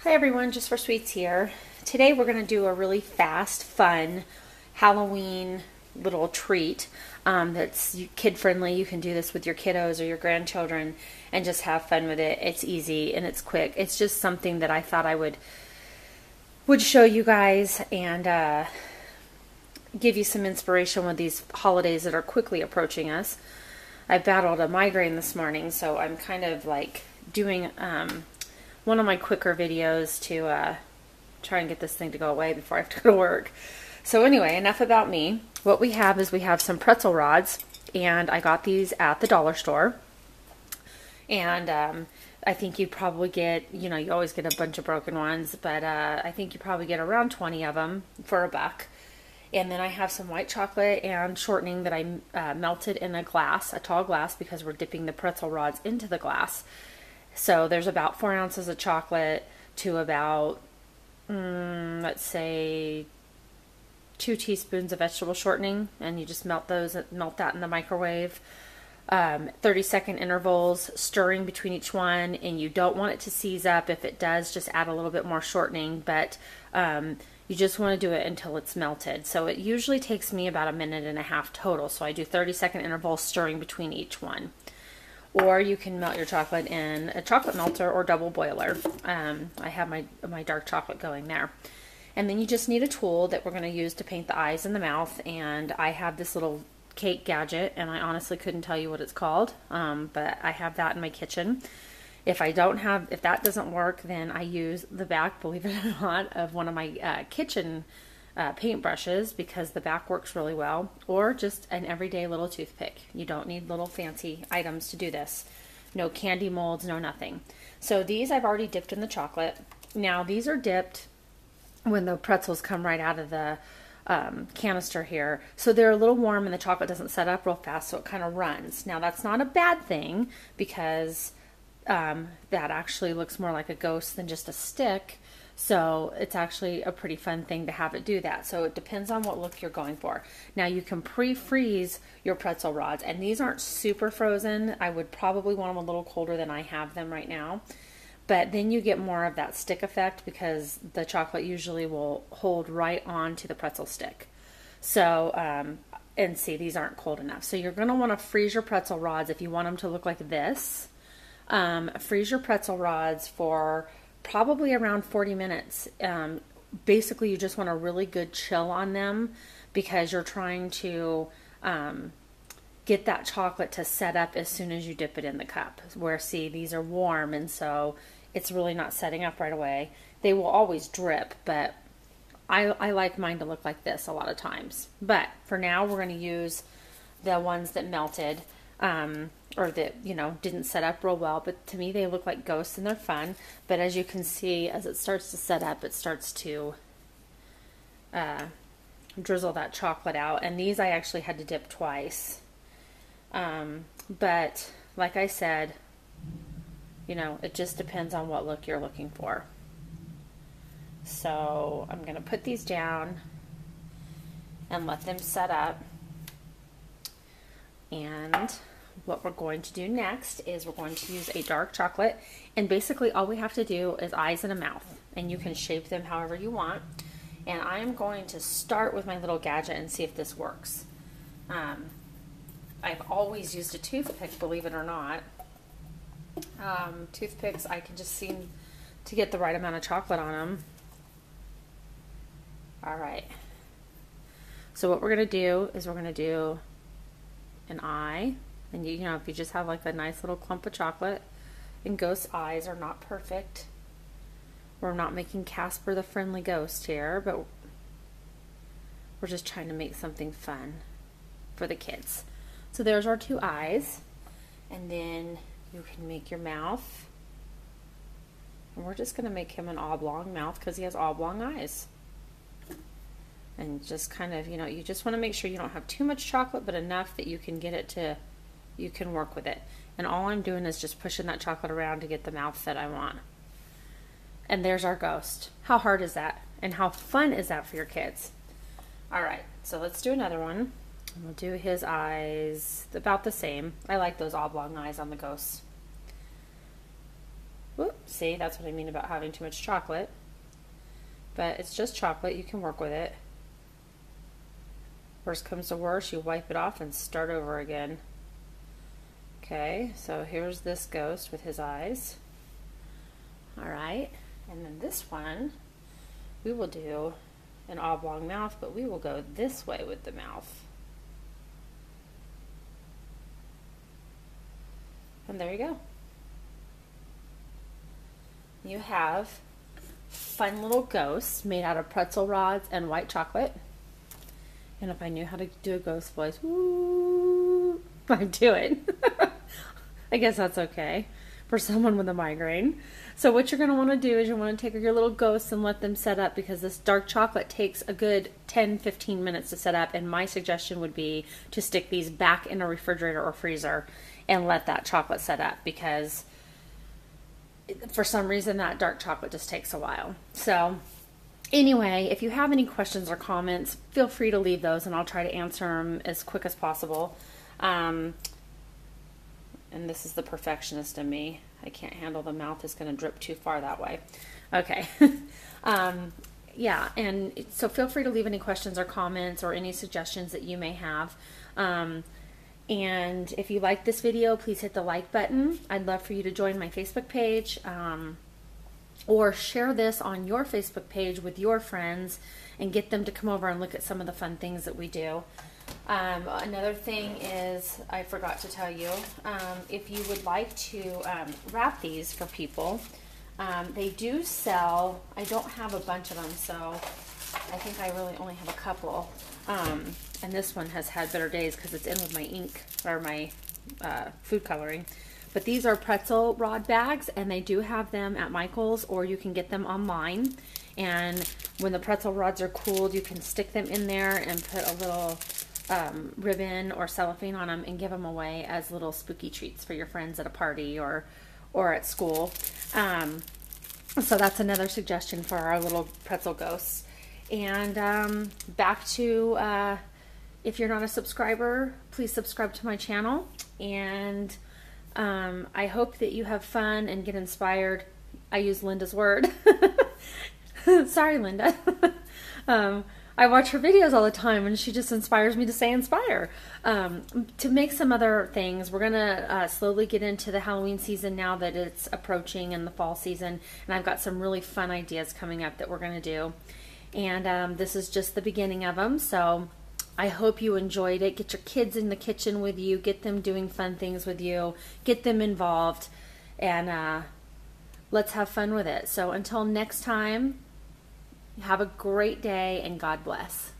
Hi everyone, Jus4SweetZ here. Today we're going to do a really fast, fun Halloween little treat that's kid friendly. You can do this with your kiddos or your grandchildren and just have fun with it. It's easy and it's quick. It's just something that I thought I would show you guys and give you some inspiration with these holidays that are quickly approaching us. I battled a migraine this morning, so I'm kind of like doing one of my quicker videos to try and get this thing to go away before I have to go to work. So anyway, enough about me. What we have is we have some pretzel rods, and I got these at the dollar store. And I think you probably get, you know, you always get a bunch of broken ones, but I think you probably get around 20 of them for $1. And then I have some white chocolate and shortening that I melted in a glass, a tall glass, because we're dipping the pretzel rods into the glass. So there's about 4 ounces of chocolate to about, let's say, 2 teaspoons of vegetable shortening, and you just melt that in the microwave. 30-second intervals, stirring between each one, and you don't want it to seize up. If it does, just add a little bit more shortening, but you just want to do it until it's melted. So it usually takes me about 1.5 minutes total. So I do 30-second intervals, stirring between each one. Or you can melt your chocolate in a chocolate melter or double boiler. I have my dark chocolate going there. And then you just need a tool that we're going to use to paint the eyes and the mouth. And I have this little cake gadget, and I honestly couldn't tell you what it's called, but I have that in my kitchen. If that doesn't work, then I use the back, believe it or not, of one of my kitchen paint brushes, because the back works really well, or just an everyday little toothpick. You don't need little fancy items to do this. No candy molds, no nothing. So these I've already dipped in the chocolate. Now these are dipped when the pretzels come right out of the canister here. So they're a little warm and the chocolate doesn't set up real fast, so it kind of runs. Now that's not a bad thing, because that actually looks more like a ghost than just a stick. So it's actually a pretty fun thing to have it do that. So it depends on what look you're going for. Now you can pre-freeze your pretzel rods, and these aren't super frozen. I would probably want them a little colder than I have them right now. But then you get more of that stick effect, because the chocolate usually will hold right on to the pretzel stick. So, and see, these aren't cold enough. So you're going to want to freeze your pretzel rods if you want them to look like this. Freeze your pretzel rods for probably around 40 minutes. Basically, you just want a really good chill on them, because you're trying to get that chocolate to set up as soon as you dip it in the cup. Where, see, these are warm, and so it's really not setting up right away. They will always drip, but I like mine to look like this a lot of times. But for now, we're going to use the ones that melted, or that, you know, didn't set up real well, but to me they look like ghosts and they're fun. But as you can see, as it starts to set up, it starts to drizzle that chocolate out. And these I actually had to dip twice. But like I said, you know, it just depends on what look you're looking for. So I'm going to put these down and let them set up. And what we're going to do next is we're going to use a dark chocolate, and basically all we have to do is eyes and a mouth, and you can shape them however you want. And I am going to start with my little gadget and see if this works. I've always used a toothpick, believe it or not. Toothpicks, I can just seem to get the right amount of chocolate on them. All right. So what we're going to do is we're going to do an eye. And you know, if you just have like a nice little clump of chocolate, and ghost eyes are not perfect. We're not making Casper the Friendly Ghost here, but we're just trying to make something fun for the kids. So there's our 2 eyes, and then you can make your mouth. And we're just going to make him an oblong mouth because he has oblong eyes. And just kind of, you know, you just want to make sure you don't have too much chocolate, but enough that you can get it to, you can work with it. And all I'm doing is just pushing that chocolate around to get the mouth that I want. And there's our ghost. How hard is that? And how fun is that for your kids? All right, so let's do another one. We'll do his eyes about the same. I like those oblong eyes on the ghosts. Whoop, see, that's what I mean about having too much chocolate. But it's just chocolate, you can work with it. Worst comes to worst, you wipe it off and start over again. Okay, so here's this ghost with his eyes. Alright, and then this one, we will do an oblong mouth, but we will go this way with the mouth. And there you go. You have fun little ghosts made out of pretzel rods and white chocolate. And if I knew how to do a ghost voice, woo, I'd do it. I guess that's okay for someone with a migraine. So what you're going to want to do is you want to take your little ghosts and let them set up, because this dark chocolate takes a good 10-15 minutes to set up, and my suggestion would be to stick these back in a refrigerator or freezer and let that chocolate set up, because for some reason that dark chocolate just takes a while. So anyway, if you have any questions or comments, feel free to leave those and I'll try to answer them as quick as possible. And this is the perfectionist in me. I can't handle the mouth is going to drip too far that way. Okay. Yeah, and so feel free to leave any questions or comments or any suggestions that you may have. And if you like this video, please hit the like button. I'd love for you to join my Facebook page, or share this on your Facebook page with your friends and get them to come over and look at some of the fun things that we do. Another thing is, I forgot to tell you, if you would like to wrap these for people, they do sell. I don't have a bunch of them, so I think I really only have a couple. And this one has had better days because it's in with my ink or my food coloring. But these are Pretzel Rod Bags, and they do have them at Michael's, or you can get them online. And when the pretzel rods are cooled, you can stick them in there and put a little ribbon or cellophane on them and give them away as little spooky treats for your friends at a party or at school. So that's another suggestion for our little pretzel ghosts. And back to, if you're not a subscriber, please subscribe to my channel. And I hope that you have fun and get inspired. I use Linda's word. Sorry, Linda. I watch her videos all the time, and she just inspires me to say inspire. To make some other things, we're going to slowly get into the Halloween season now that it's approaching, and the fall season. And I've got some really fun ideas coming up that we're going to do. And this is just the beginning of them, so I hope you enjoyed it. Get your kids in the kitchen with you. Get them doing fun things with you. Get them involved. And let's have fun with it. So until next time, have a great day and God bless.